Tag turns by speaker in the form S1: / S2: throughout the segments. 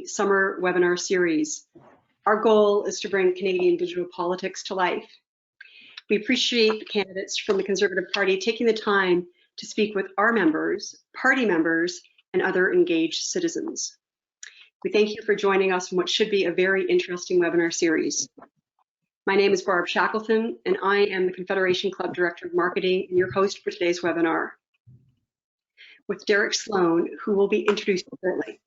S1: summer webinar series. Our goal is to bring Canadian digital politics to life. We appreciate the candidates from the Conservative Party taking the time to speak with our members, party members, and other engaged citizens. We thank you for joining us in what should be a very interesting webinar series. My name is Barb Shackleton, and I am the Confederation Club Director of Marketing and your host for today's webinar, with Derek Sloan, who will be introduced shortly.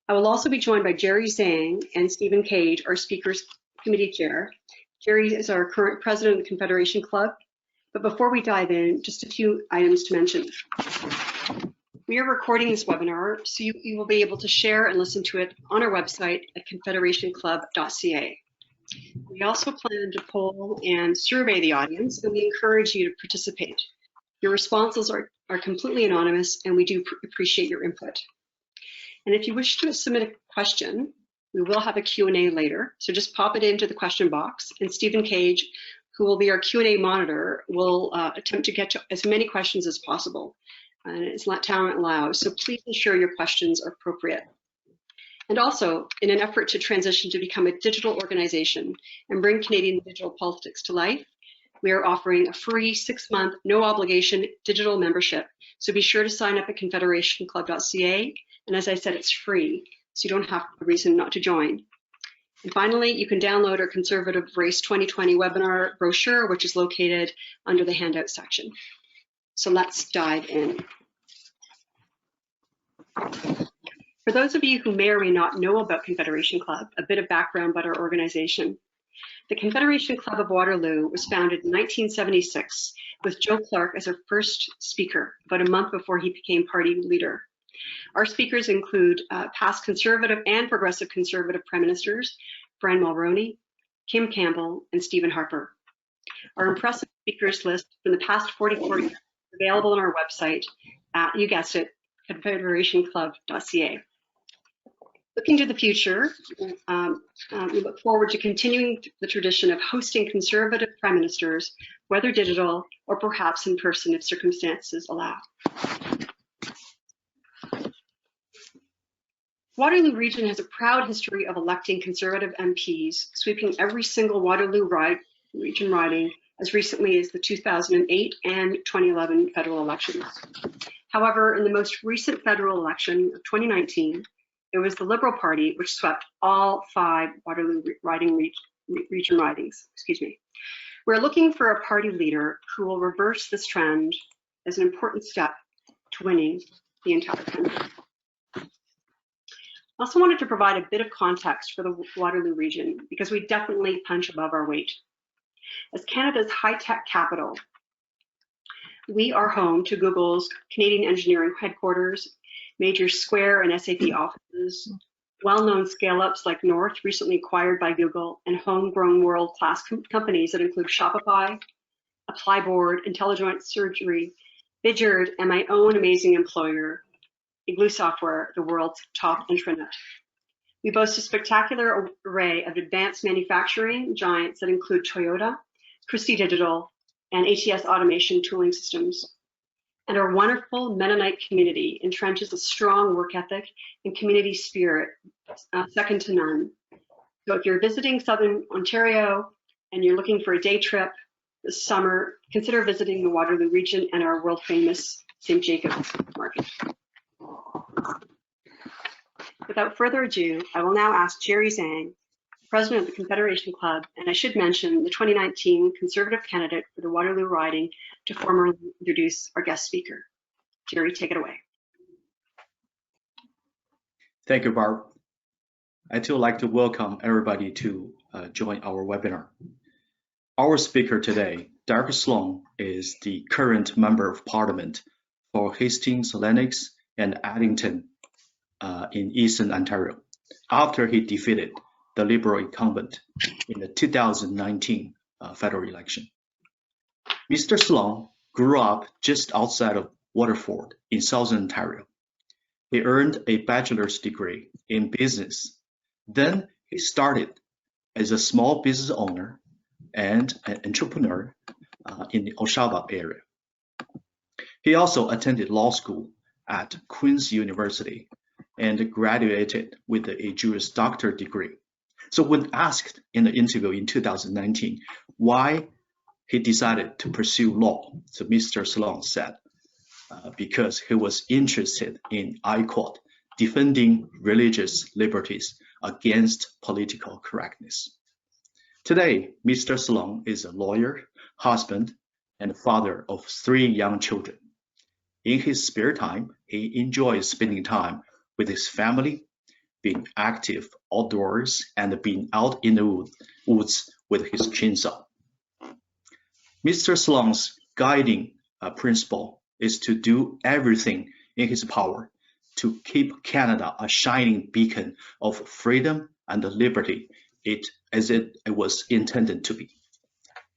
S1: I will also be joined by Jerry Zhang and Stephen Cage, our Speakers Committee Chair. Jerry is our current president of the Confederation Club. But before we dive in, just a few items to mention. We are recording this webinar, so you will be able to share and listen to it on our website at confederationclub.ca. We also plan to poll and survey the audience, and we encourage you to participate. Your responses are completely anonymous, and we do appreciate your input. And if you wish to submit a question, we will have a Q&A later, so just pop it into the question box, and Stephen Cage, who will be our Q&A monitor, will attempt to get to as many questions as possible, and as time allows, so please ensure your questions are appropriate. And also, in an effort to transition to become a digital organization and bring Canadian digital politics to life, we are offering a free 6-month, no-obligation digital membership, so be sure to sign up at confederationclub.ca. And as I said, it's free, so you don't have a reason not to join. And finally, you can download our Conservative Race 2020 webinar brochure, which is located under the handout section. So let's dive in. For those of you who may or may not know about Confederation Club, a bit of background about our organization. The Confederation Club of Waterloo was founded in 1976 with Joe Clark as our first speaker, about a month before he became party leader. Our speakers include past Conservative and Progressive Conservative Prime Ministers, Brian Mulroney, Kim Campbell, and Stephen Harper. Our impressive speakers list from the past 44 years is available on our website at, you guessed it, confederationclub.ca. Looking to the future, we look forward to continuing the tradition of hosting Conservative Prime Ministers, whether digital or perhaps in person if circumstances allow. Waterloo Region has a proud history of electing Conservative MPs, sweeping every single Waterloo Region riding as recently as the 2008 and 2011 federal elections. However, in the most recent federal election of 2019, it was the Liberal Party which swept all 5 Waterloo Region ridings. We're looking for a party leader who will reverse this trend as an important step to winning the entire country. I also wanted to provide a bit of context for the Waterloo region because we definitely punch above our weight. As Canada's high-tech capital, we are home to Google's Canadian engineering headquarters, major Square and SAP offices, well-known scale-ups like North, recently acquired by Google, and homegrown world-class companies that include Shopify, Applyboard, Intelligent Surgery, Bidgerd, and my own amazing employer, Igloo Software, the world's top intranet. We boast a spectacular array of advanced manufacturing giants that include Toyota, Christie Digital, and ATS Automation tooling systems. And our wonderful Mennonite community entrenches a strong work ethic and community spirit, second to none. So if you're visiting Southern Ontario and you're looking for a day trip this summer, consider visiting the Waterloo region and our world famous St. Jacobs Market. Without further ado, I will now ask Jerry Zhang, President of the Confederation Club, and I should mention the 2019 Conservative candidate for the Waterloo riding, to formally introduce our guest speaker. Jerry, take it away.
S2: Thank you, Barb. I'd too like to welcome everybody to join our webinar. Our speaker today, Derek Sloan, is the current Member of Parliament for Hastings, Lennox, and Addington in Eastern Ontario, after he defeated the Liberal incumbent in the 2019 federal election. Mr. Sloan grew up just outside of Waterford in Southern Ontario. He earned a bachelor's degree in business. Then he started as a small business owner and an entrepreneur in the Oshawa area. He also attended law school at Queen's University and graduated with a Juris Doctor degree. So when asked in the interview in 2019 why he decided to pursue law, so Mr. Sloan said, because he was interested in, I quote, defending religious liberties against political correctness. Today, Mr. Sloan is a lawyer, husband, and father of 3 young children. In his spare time, he enjoys spending time with his family, being active outdoors, and being out in the woods with his chainsaw. Mr. Sloan's guiding principle is to do everything in his power to keep Canada a shining beacon of freedom and liberty, as it was intended to be.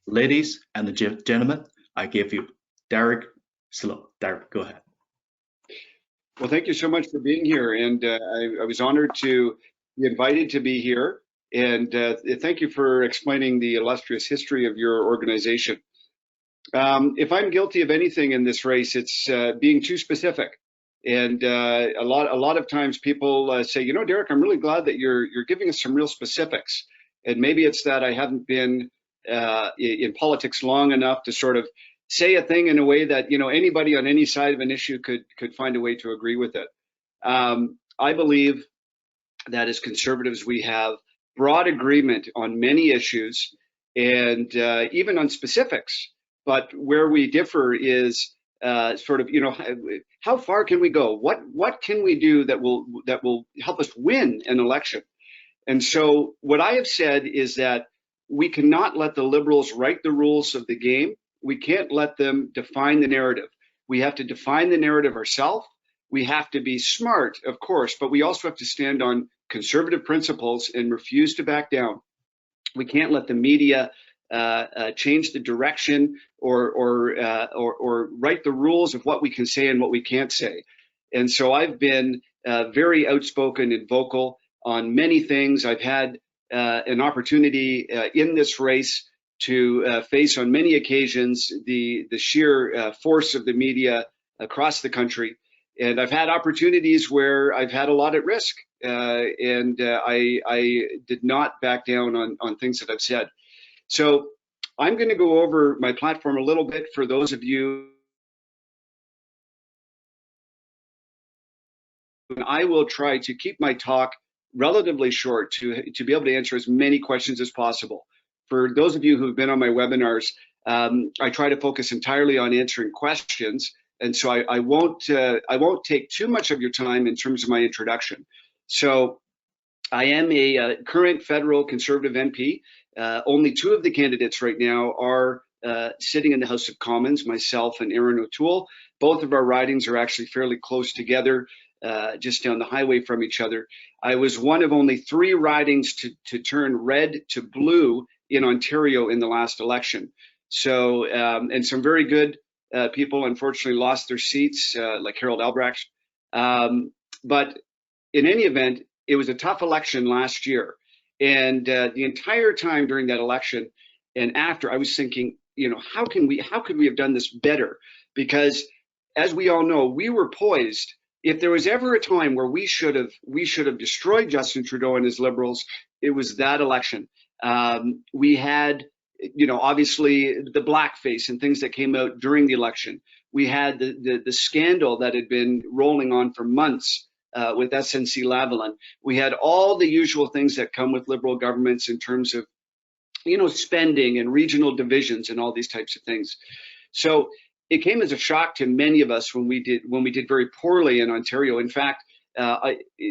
S2: Ladies and gentlemen, I give you Derek Sloan. Derek, go ahead.
S3: Well, thank you so much for being here, and I was honored to be invited to be here, and thank you for explaining the illustrious history of your organization. If I'm guilty of anything in this race, it's being too specific. And a lot of times people say, you know, Derek, I'm really glad that you're giving us some real specifics. And maybe it's that I haven't been in politics long enough to sort of say a thing in a way that, you know, anybody on any side of an issue could find a way to agree with it. I believe that as conservatives, we have broad agreement on many issues and even on specifics. But where we differ is sort of, you know, how far can we go? What can we do that will help us win an election? And so what I have said is that we cannot let the Liberals write the rules of the game. We can't let them define the narrative. We have to define the narrative ourselves. We have to be smart, of course, but we also have to stand on conservative principles and refuse to back down. We can't let the media change the direction or write the rules of what we can say and what we can't say. And so I've been very outspoken and vocal on many things. I've had an opportunity in this race to face on many occasions the sheer force of the media across the country. And I've had opportunities where I've had a lot at risk, and I did not back down on things that I've said. So I'm going to go over my platform a little bit for those of you. I will try to keep my talk relatively short to be able to answer as many questions as possible. For those of you who've been on my webinars, I try to focus entirely on answering questions, and so I won't take too much of your time in terms of my introduction. So I am a current federal Conservative MP. Only 2 of the candidates right now are sitting in the House of Commons, myself and Aaron O'Toole. Both of our ridings are actually fairly close together, just down the highway from each other. I was one of only 3 ridings to turn red to blue in Ontario in the last election. So, and some very good people unfortunately lost their seats, like Harold Albrecht. But in any event, it was a tough election last year. And the entire time during that election and after, I was thinking, you know, how could we have done this better? Because as we all know, we were poised. If there was ever a time where we should have destroyed Justin Trudeau and his Liberals, it was that election. We had, you know, obviously the blackface and things that came out during the election. We had the scandal that had been rolling on for months with SNC-Lavalin. We had all the usual things that come with Liberal governments in terms of, you know, spending and regional divisions and all these types of things. So it came as a shock to many of us when we did very poorly in Ontario. In fact,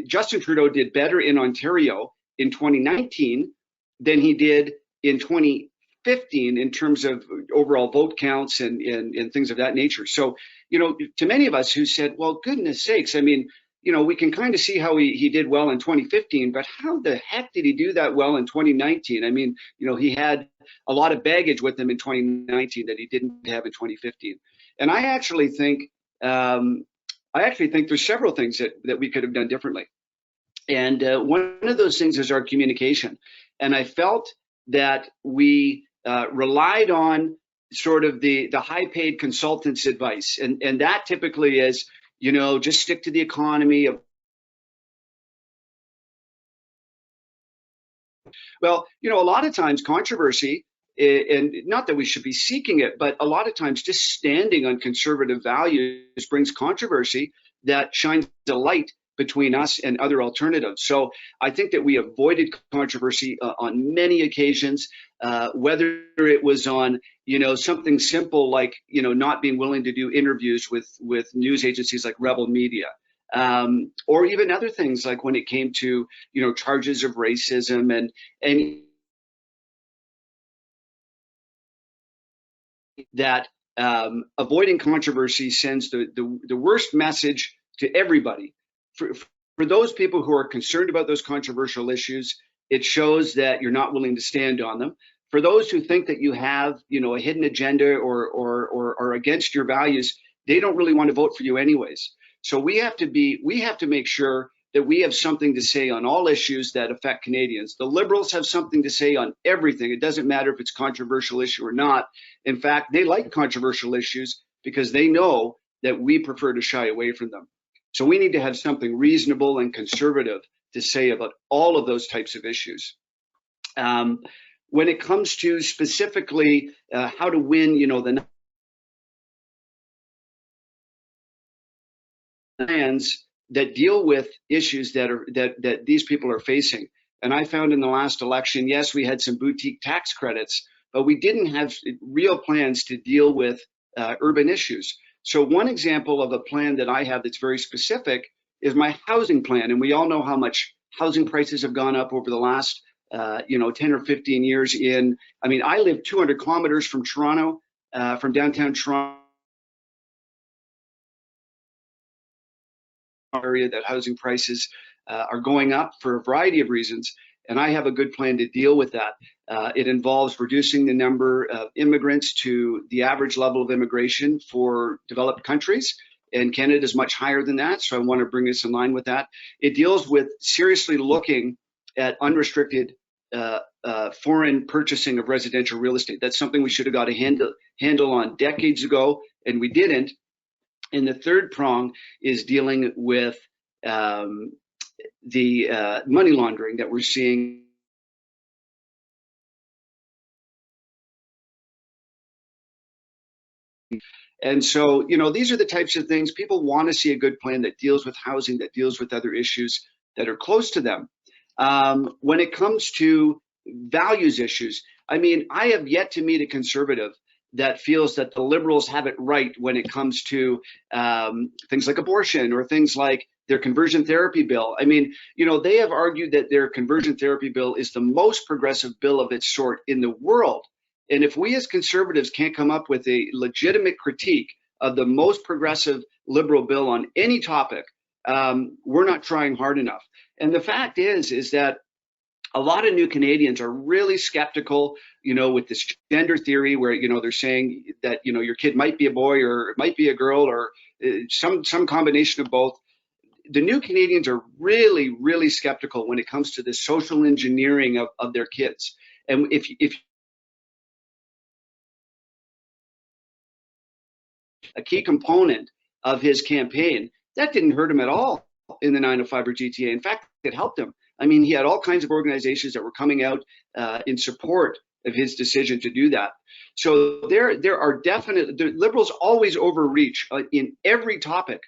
S3: Justin Trudeau did better in Ontario in 2019 than he did in 2015 in terms of overall vote counts and things of that nature. So, you know, to many of us who said, well, goodness sakes, I mean, you know, we can kind of see how he did well in 2015, but how the heck did he do that well in 2019? I mean, you know, he had a lot of baggage with him in 2019 that he didn't have in 2015. And I actually think there's several things that we could have done differently. And one of those things is our communication. And I felt that we relied on sort of the high-paid consultants' advice, and that typically is, you know, just stick to the economy, Well, a lot of times controversy, and not that we should be seeking it, but a lot of times just standing on conservative values brings controversy that shines a light between us and other alternatives. So I think that we avoided controversy on many occasions, whether it was on, something simple like, not being willing to do interviews with news agencies like Rebel Media. Or even other things like when it came to, charges of racism and that avoiding controversy sends the worst message to everybody. For those people who are concerned about those controversial issues, it shows that you're not willing to stand on them. For those who think that you have, a hidden agenda or against your values, they don't really want to vote for you anyways. So we have to make sure that we have something to say on all issues that affect Canadians. The Liberals have something to say on everything. It doesn't matter if it's a controversial issue or not. In fact, they like controversial issues because they know that we prefer to shy away from them. So we need to have something reasonable and conservative to say about all of those types of issues. When it comes to specifically how to win, the plans that deal with issues that these people are facing. And I found in the last election, yes, we had some boutique tax credits, but we didn't have real plans to deal with urban issues. So one example of a plan that I have that's very specific is my housing plan. And we all know how much housing prices have gone up over the last 10 or 15 years I live 200 kilometers from Toronto, from downtown Toronto. Area that housing prices are going up for a variety of reasons, and I have a good plan to deal with that. It involves reducing the number of immigrants to the average level of immigration for developed countries, and Canada is much higher than that, so I want to bring this in line with that. It deals with seriously looking at unrestricted foreign purchasing of residential real estate. That's something we should have got a handle on decades ago, and we didn't. And the third prong is dealing with the money laundering that we're seeing. And so, these are the types of things people want to see, a good plan that deals with housing, that deals with other issues that are close to them. When it comes to values issues, I have yet to meet a conservative that feels that the Liberals have it right when it comes to things like abortion or things like their conversion therapy bill. They have argued that their conversion therapy bill is the most progressive bill of its sort in the world. And if we as conservatives can't come up with a legitimate critique of the most progressive Liberal bill on any topic, we're not trying hard enough. And the fact is that a lot of new Canadians are really skeptical, with this gender theory where, they're saying that, your kid might be a boy or it might be a girl or some combination of both. The new Canadians are really, really skeptical when it comes to the social engineering of their kids. And if a key component of his campaign, that didn't hurt him at all in the 905 or GTA. In fact, it helped him. He had all kinds of organizations that were coming out in support of his decision to do that. So there are the Liberals always overreach in every topic.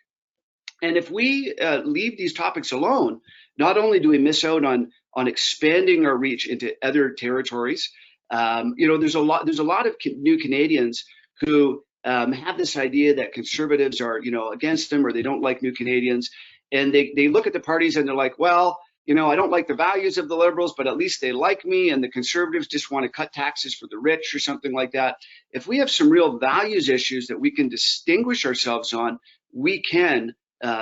S3: And if we leave these topics alone, not only do we miss out on expanding our reach into other territories, there's a lot of new Canadians who have this idea that conservatives are, against them or they don't like new Canadians. And they look at the parties and they're like, well, I don't like the values of the Liberals, but at least they like me, and the Conservatives just want to cut taxes for the rich or something like that. If we have some real values issues that we can distinguish ourselves on, we can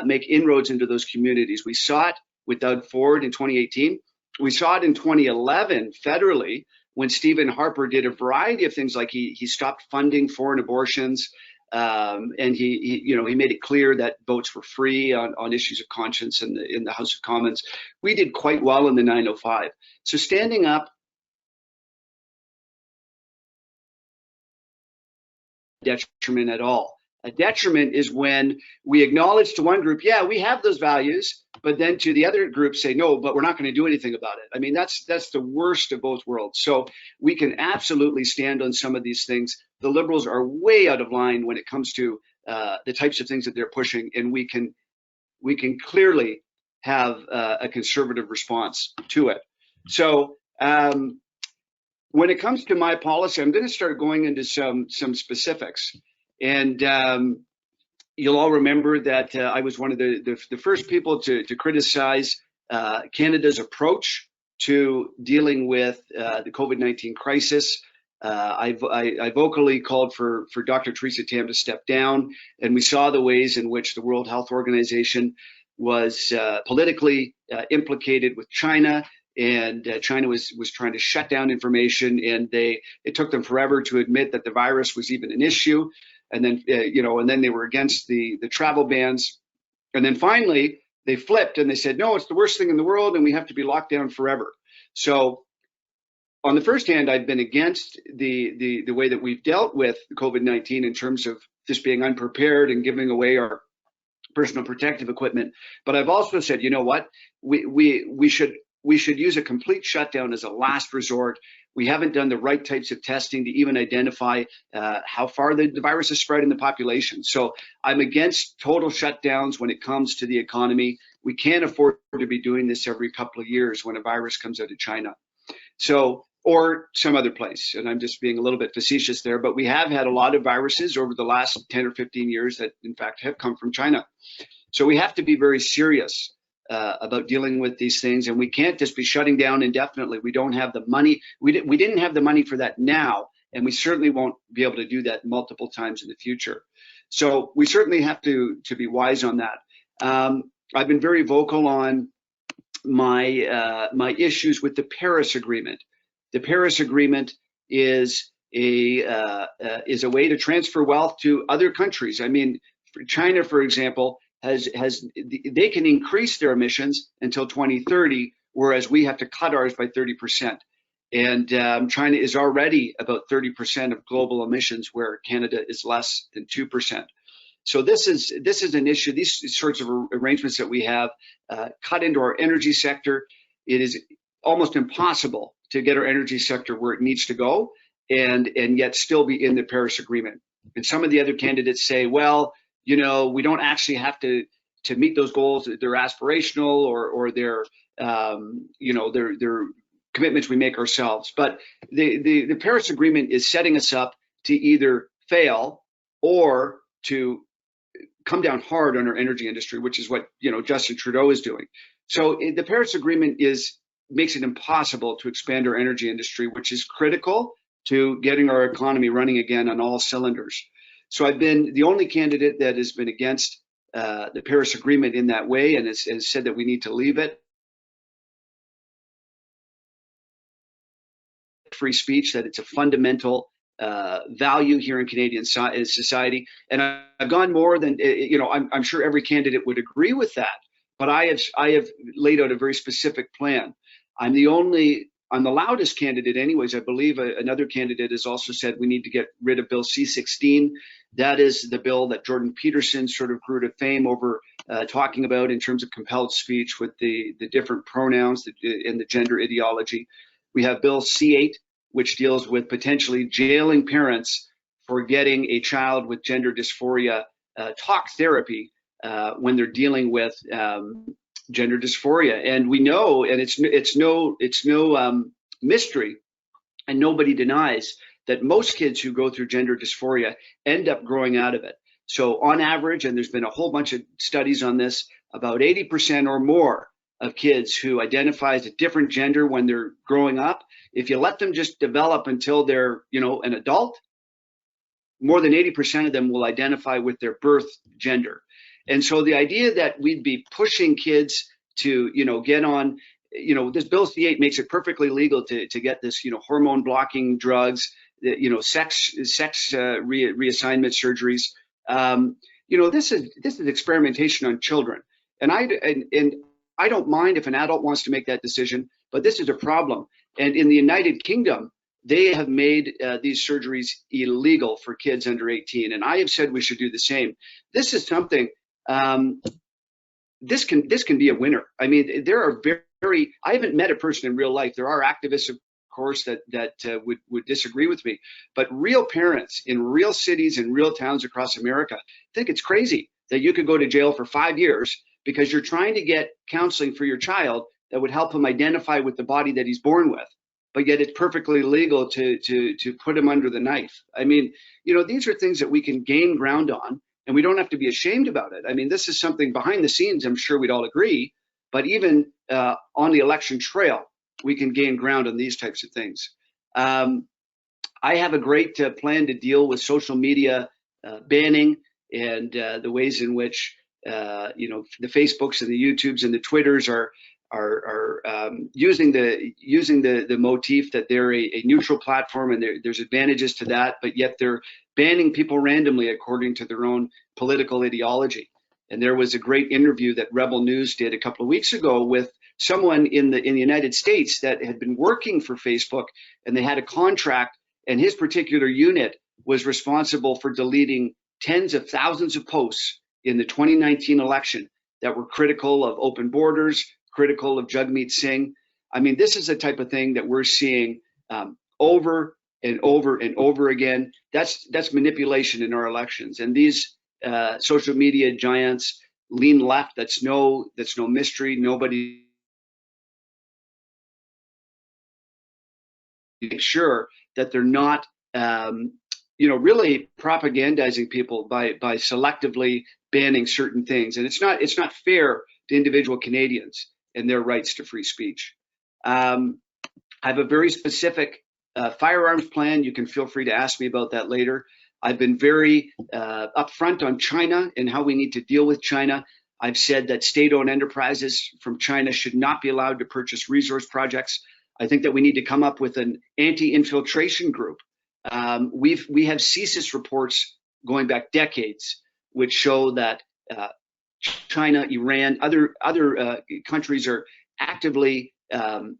S3: make inroads into those communities. We saw it with Doug Ford in 2018. We saw it in 2011 federally when Stephen Harper did a variety of things, like he stopped funding foreign abortions. And he made it clear that votes were free on issues of conscience in the House of Commons. We did quite well in the 905. So standing up, detriment at all. A detriment is when we acknowledge to one group, yeah, we have those values, but then to the other group say, no, but we're not going to do anything about it. I mean, that's the worst of both worlds. So we can absolutely stand on some of these things. The Liberals are way out of line when it comes to the types of things that they're pushing, and we can clearly have a conservative response to it. So when it comes to my policy, I'm going to start going into some specifics. And you'll all remember that I was one of the first people to criticize Canada's approach to dealing with the COVID-19 crisis. I vocally called for Dr. Theresa Tam to step down, and we saw the ways in which the World Health Organization was politically implicated with China, and China was trying to shut down information, and it took them forever to admit that the virus was even an issue, and then and then they were against the travel bans, and then finally they flipped and they said, no, it's the worst thing in the world, and we have to be locked down forever. So on the first hand, I've been against the way that we've dealt with COVID-19 in terms of just being unprepared and giving away our personal protective equipment. But I've also said, you know what, we should use a complete shutdown as a last resort. We haven't done the right types of testing to even identify how far the virus has spread in the population. So I'm against total shutdowns when it comes to the economy. We can't afford to be doing this every couple of years when a virus comes out of China. So, or some other place. And I'm just being a little bit facetious there, but we have had a lot of viruses over the last 10 or 15 years that in fact have come from China. So we have to be very serious about dealing with these things, and we can't just be shutting down indefinitely. We don't have the money. We didn't have the money for that now, and we certainly won't be able to do that multiple times in the future. So we certainly have to be wise on that. I've been very vocal on my issues with the Paris Agreement. The Paris Agreement is a way to transfer wealth to other countries. I mean, China, for example, they can increase their emissions until 2030, whereas we have to cut ours by 30%. And China is already about 30% of global emissions, where Canada is less than 2%. So this is an issue. These sorts of arrangements that we have cut into our energy sector. It is almost impossible to get our energy sector where it needs to go, and yet still be in the Paris Agreement. And some of the other candidates say, well, you know, we don't actually have to meet those goals. They're aspirational, or they're they're commitments we make ourselves. But the Paris Agreement is setting us up to either fail or to come down hard on our energy industry, which is what Justin Trudeau is doing. So the Paris Agreement makes it impossible to expand our energy industry, which is critical to getting our economy running again on all cylinders. So I've been the only candidate that has been against the Paris Agreement in that way, and has said that we need to leave it. Free speech, that it's a fundamental value here in Canadian society. And I've gone more than, I'm sure every candidate would agree with that, but I have laid out a very specific plan. I'm the loudest candidate anyways. I believe another candidate has also said we need to get rid of Bill C-16. That is the bill that Jordan Peterson sort of grew to fame over talking about in terms of compelled speech with the different pronouns and the gender ideology. We have Bill C-8, which deals with potentially jailing parents for getting a child with gender dysphoria talk therapy when they're dealing with gender dysphoria. And we know, and it's no mystery, and nobody denies, that most kids who go through gender dysphoria end up growing out of it. So on average, and there's been a whole bunch of studies on this, about 80% or more of kids who identify as a different gender when they're growing up, if you let them just develop until they're, an adult, more than 80% of them will identify with their birth gender. And so the idea that we'd be pushing kids to, get on, this Bill C-8 makes it perfectly legal to get this, hormone blocking drugs, sex reassignment surgeries. This is experimentation on children. And I don't mind if an adult wants to make that decision, but this is a problem. And in the United Kingdom, they have made these surgeries illegal for kids under 18, and I have said we should do the same. This is something. This can be a winner. I mean, there are very. I haven't met a person in real life. There are activists, of course, that would disagree with me, but real parents in real cities and real towns across America think it's crazy that you could go to jail for 5 years because you're trying to get counseling for your child that would help him identify with the body that he's born with, but yet it's perfectly legal to put him under the knife. I mean, you know, these are things that we can gain ground on, and we don't have to be ashamed about it. I mean, this is something behind the scenes, I'm sure we'd all agree, but even on the election trail, we can gain ground on these types of things. I have a great plan to deal with social media banning and the ways in which you know, the Facebooks and the YouTubes and the Twitters are using the motif that they're a neutral platform, and there's advantages to that, but yet they're banning people randomly according to their own political ideology. And there was a great interview that Rebel News did a couple of weeks ago with someone in the United States that had been working for Facebook, and they had a contract, and his particular unit was responsible for deleting tens of thousands of posts in the 2019 election that were critical of open borders, critical of Jagmeet Singh. I mean, this is the type of thing that we're seeing over and over and over again. That's manipulation in our elections. And these social media giants lean left. That's no mystery. Nobody make sure that they're not you know, really propagandizing people by selectively banning certain things. And it's not fair to individual Canadians and their rights to free speech. I have a very specific firearms plan. You can feel free to ask me about that later. I've been very upfront on China and how we need to deal with China. I've said that state-owned enterprises from China should not be allowed to purchase resource projects. I think that we need to come up with an anti-infiltration group. We have CSIS reports going back decades, which show that China, Iran, other countries are actively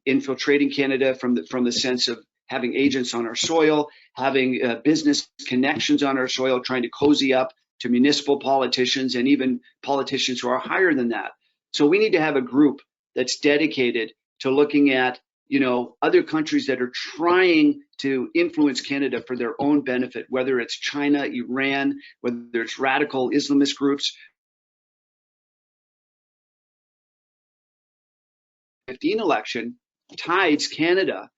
S3: infiltrating Canada from the sense of having agents on our soil, having business connections on our soil, trying to cozy up to municipal politicians and even politicians who are higher than that. So we need to have a group that's dedicated to looking at, you know, other countries that are trying to influence Canada for their own benefit, whether it's China, Iran, whether it's radical Islamist groups. 2015 election, Tides Canada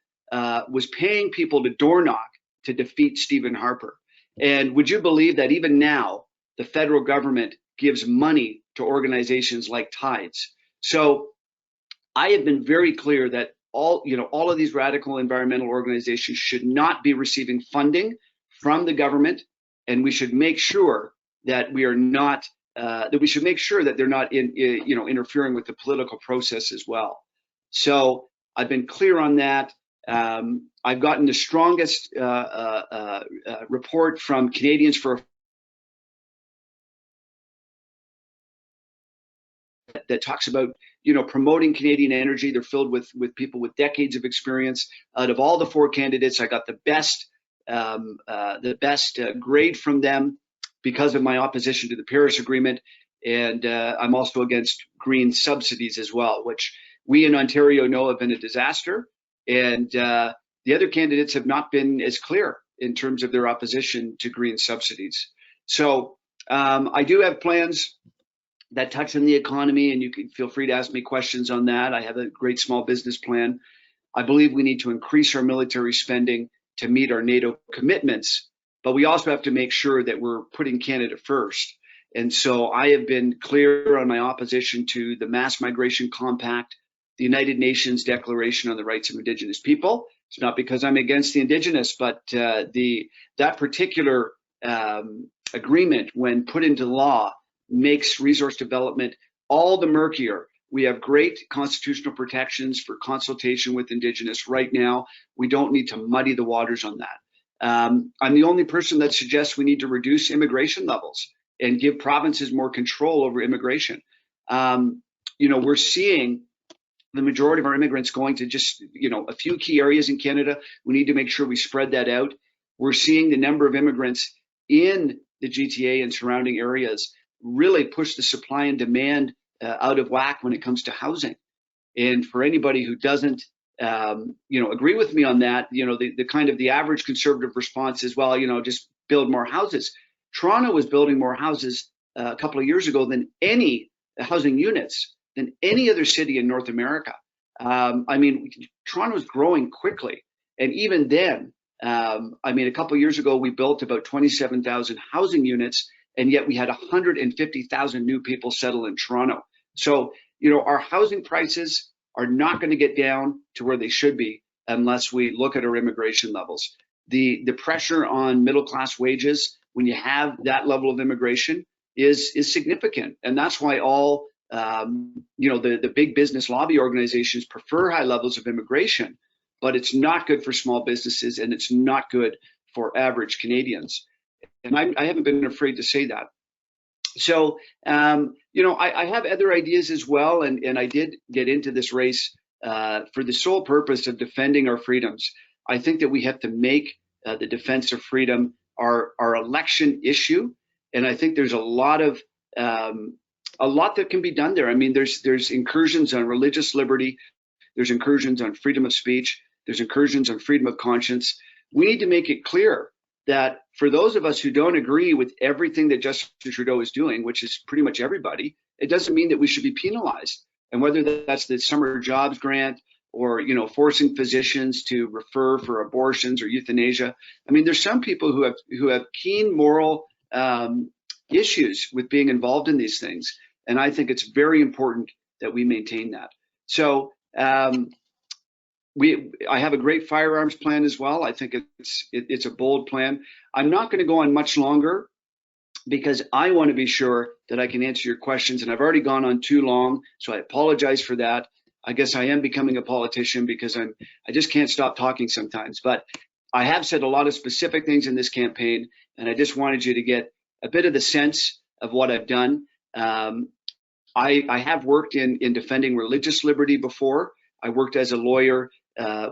S3: was paying people to door knock to defeat Stephen Harper. And would you believe that even now, the federal government gives money to organizations like Tides? So I have been very clear that all of these radical environmental organizations should not be receiving funding from the government, and we should make sure that we are not that they're not interfering with the political process as well. So I've been clear on that. I've gotten the strongest report from Canadians for that talks about, you know, promoting Canadian energy. They're filled with people with decades of experience. Out of all the 4 candidates, I got the best grade from them because of my opposition to the Paris Agreement, and I'm also against green subsidies as well, which we in Ontario know have been a disaster. And the other candidates have not been as clear in terms of their opposition to green subsidies. So I do have plans that touch on the economy, and you can feel free to ask me questions on that. I have a great small business plan. I believe we need to increase our military spending to meet our NATO commitments, but we also have to make sure that we're putting Canada first. And so I have been clear on my opposition to the Mass Migration Compact, the United Nations Declaration on the Rights of Indigenous People. It's not because I'm against the Indigenous, but that particular agreement, when put into law, makes resource development all the murkier. We have great constitutional protections for consultation with Indigenous right now. We don't need to muddy the waters on that. I'm the only person that suggests we need to reduce immigration levels and give provinces more control over immigration. You know, we're seeing the majority of our immigrants going to just, a few key areas in Canada. We need to make sure we spread that out. We're seeing the number of immigrants in the GTA and surrounding areas really push the supply and demand out of whack when it comes to housing. And for anybody who doesn't, agree with me on that, the kind of the average conservative response is, well, just build more houses. Toronto was building more houses a couple of years ago than any housing units than any other city in North America. Toronto is growing quickly. And even then, a couple of years ago, we built about 27,000 housing units, and yet we had 150,000 new people settle in Toronto. So, our housing prices are not going to get down to where they should be unless we look at our immigration levels. The pressure on middle-class wages when you have that level of immigration is significant. And that's why all the big business lobby organizations prefer high levels of immigration, but it's not good for small businesses and it's not good for average Canadians. And I haven't been afraid to say that. So, I have other ideas as well, and I did get into this race for the sole purpose of defending our freedoms. I think that we have to make the defense of freedom our election issue, and I think there's a lot that can be done there. There's incursions on religious liberty, there's incursions on freedom of speech, there's incursions on freedom of conscience. We need to make it clear that for those of us who don't agree with everything that Justin Trudeau is doing, which is pretty much everybody, it doesn't mean that we should be penalized. And whether that's the summer jobs grant or, forcing physicians to refer for abortions or euthanasia. There's some people who have keen moral issues with being involved in these things. And I think it's very important that we maintain that. So, I have a great firearms plan as well. I think it's a bold plan. I'm not going to go on much longer because I want to be sure that I can answer your questions, and I've already gone on too long, so I apologize for that. I guess I am becoming a politician because I just can't stop talking sometimes. But I have said a lot of specific things in this campaign, and I just wanted you to get a bit of the sense of what I've done. I have worked in defending religious liberty before. I worked as a lawyer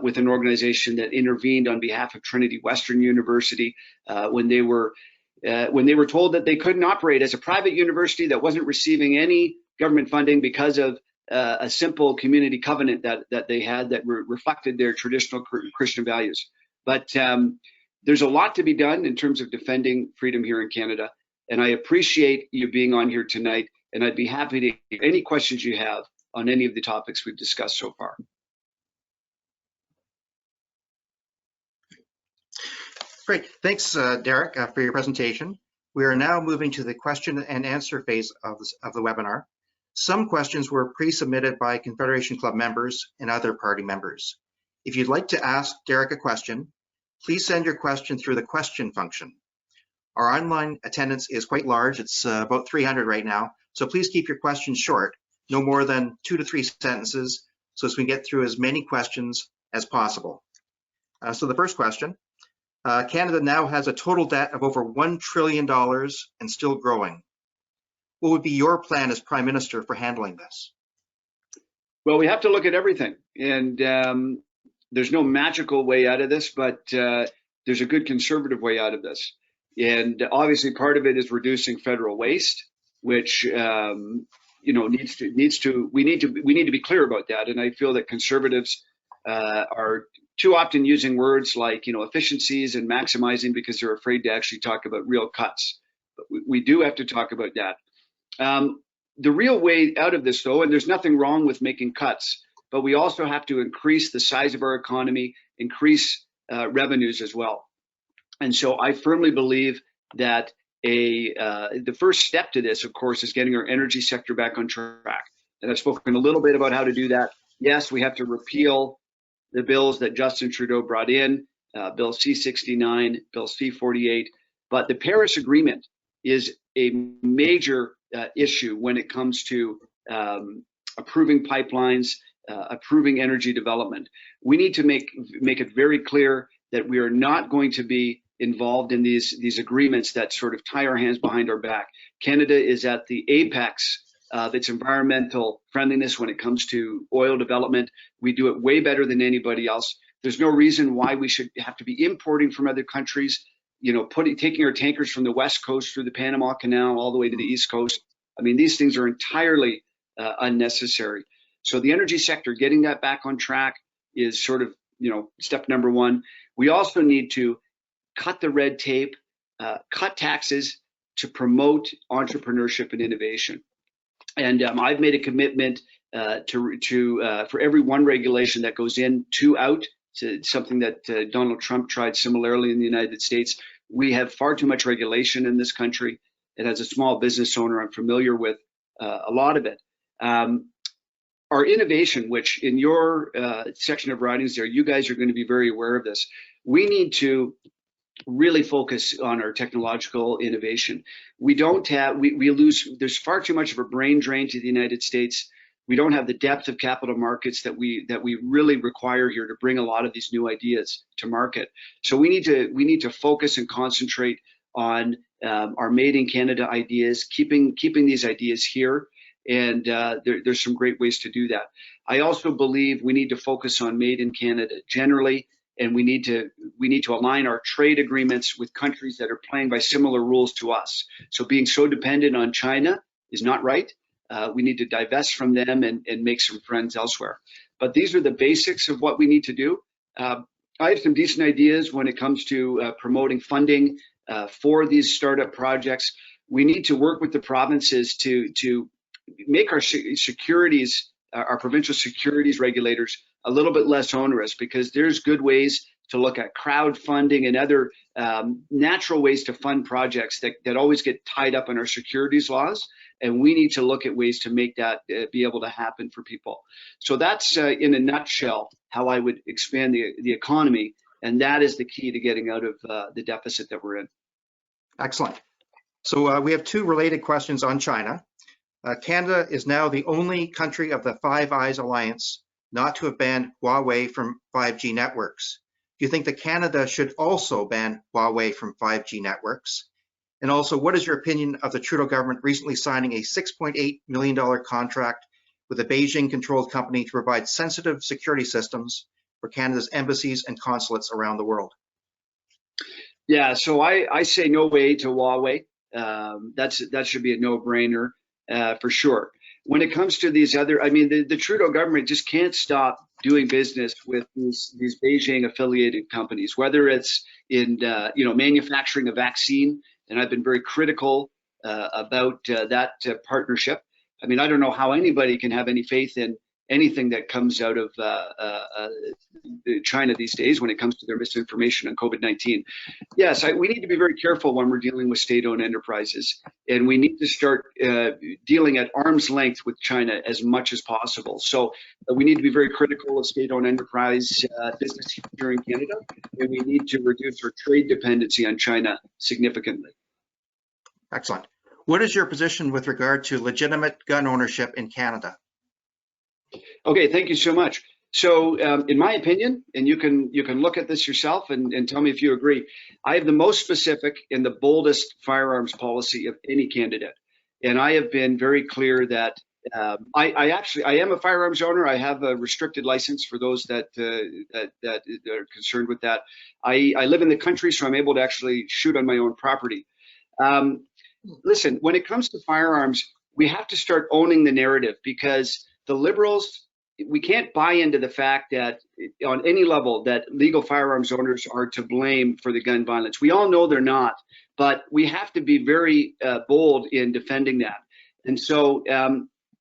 S3: with an organization that intervened on behalf of Trinity Western University when they were told that they couldn't operate as a private university that wasn't receiving any government funding because of a simple community covenant that they had that reflected their traditional Christian values. But there's a lot to be done in terms of defending freedom here in Canada, and I appreciate you being on here tonight, and I'd be happy to hear any questions you have on any of the topics we've discussed so far.
S4: Great. Thanks, Derek, for your presentation. We are now moving to the question and answer phase of the webinar. Some questions were pre-submitted by Confederation Club members and other party members. If you'd like to ask Derek a question, please send your question through the question function. Our online attendance is quite large. It's about 300 right now. So please keep your questions short, no more than 2 to 3 sentences, so as we can get through as many questions as possible. So the first question, Canada now has a total debt of over $1 trillion and still growing. What would be your plan as Prime Minister for handling this?
S3: Well, we have to look at everything, and there's no magical way out of this, but there's a good conservative way out of this. And obviously part of it is reducing federal waste, which we need to be clear about that. And I feel that conservatives are too often using words like efficiencies and maximizing because they're afraid to actually talk about real cuts. But we do have to talk about that. The real way out of this, though, and there's nothing wrong with making cuts, but we also have to increase the size of our economy, increase revenues as well. And so I firmly believe that the first step to this, of course, is getting our energy sector back on track. And I've spoken a little bit about how to do that. Yes, we have to repeal the bills that Justin Trudeau brought in, Bill C-69, Bill C-48. But the Paris Agreement is a major issue when it comes to approving pipelines, approving energy development. We need to make it very clear that we are not going to be involved in these agreements that sort of tie our hands behind our back. Canada is at the apex of its environmental friendliness when it comes to oil development. We do it way better than anybody else. There's no reason why we should have to be importing from other countries, you know, taking our tankers from the West Coast through the Panama Canal all the way to the East Coast. I mean, these things are entirely unnecessary. So the energy sector, getting that back on track is sort of, you know, step number one. We also need to cut the red tape, cut taxes to promote entrepreneurship and innovation. And I've made a commitment for every one regulation that goes in, two out. To something that Donald Trump tried similarly in the United States. We have far too much regulation in this country. And as a small business owner, I'm familiar with a lot of it. Our innovation, which in your section of writings there, you guys are going to be very aware of this. We need to really focus on our technological innovation. We don't have, we lose, there's far too much of a brain drain to the United States. We don't have the depth of capital markets that we really require here to bring a lot of these new ideas to market. So we need to focus and concentrate on our made in Canada ideas, keeping these ideas here. And there's some great ways to do that. I also believe we need to focus on made in Canada generally, and we need to align our trade agreements with countries that are playing by similar rules to us. So being so dependent on China is not right. We need to divest from them and make some friends elsewhere. But these are the basics of what we need to do. I have some decent ideas when it comes to promoting funding for these startup projects. We need to work with the provinces to make our securities, our provincial securities regulators a little bit less onerous, because there's good ways to look at crowdfunding and other natural ways to fund projects that always get tied up in our securities laws. And we need to look at ways to make that be able to happen for people. So that's in a nutshell how I would expand the economy. And that is the key to getting out of the deficit that we're in.
S4: Excellent. So we have two related questions on China. Canada is now the only country of the Five Eyes Alliance not to have banned Huawei from 5G networks. Do you think that Canada should also ban Huawei from 5G networks? And also, what is your opinion of the Trudeau government recently signing a $6.8 million contract with a Beijing-controlled company to provide sensitive security systems for Canada's embassies and consulates around the world?
S3: Yeah, so I say no way to Huawei. That should be a no-brainer for sure. When it comes to these other, I mean, the Trudeau government just can't stop doing business with these Beijing-affiliated companies, whether it's in manufacturing a vaccine. And I've been very critical about that partnership. I mean, I don't know how anybody can have any faith in anything that comes out of China these days when it comes to their misinformation on COVID-19. Yes, we need to be very careful when we're dealing with state-owned enterprises, and we need to start dealing at arm's length with China as much as possible. So we need to be very critical of state-owned enterprise business here in Canada, and we need to reduce our trade dependency on China significantly.
S4: Excellent. What is your position with regard to legitimate gun ownership in Canada?
S3: Okay, thank you so much. So in my opinion, and you can look at this yourself and tell me if you agree, I have the most specific and the boldest firearms policy of any candidate. And I have been very clear that I am a firearms owner. I have a restricted license for those that are concerned with that. I live in the country, so I'm able to actually shoot on my own property. Listen, when it comes to firearms, we have to start owning the narrative, because the Liberals, we can't buy into the fact that on any level that legal firearms owners are to blame for the gun violence. We all know they're not, but we have to be very bold in defending that. And so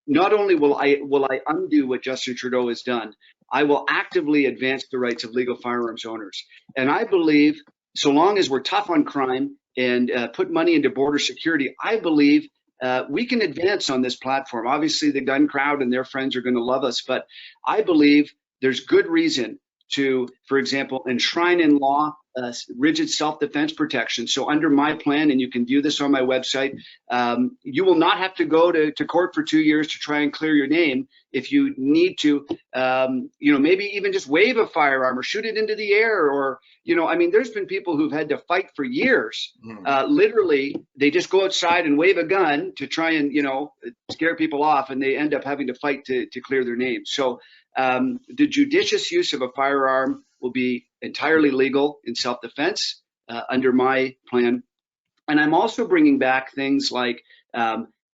S3: not only will I undo what Justin Trudeau has done, I will actively advance the rights of legal firearms owners. And I believe so long as we're tough on crime and put money into border security, I believe we can advance on this platform. Obviously, the gun crowd and their friends are going to love us, but I believe there's good reason to, for example, enshrine in law rigid self-defense protection. So under my plan, and you can view this on my website, you will not have to go to court for 2 years to try and clear your name. If you need to, maybe even just wave a firearm or shoot it into the air, or, I mean, there's been people who've had to fight for years. Literally, they just go outside and wave a gun to try and, scare people off, and they end up having to fight to clear their name. So the judicious use of a firearm will be entirely legal in self-defense under my plan. And I'm also bringing back things like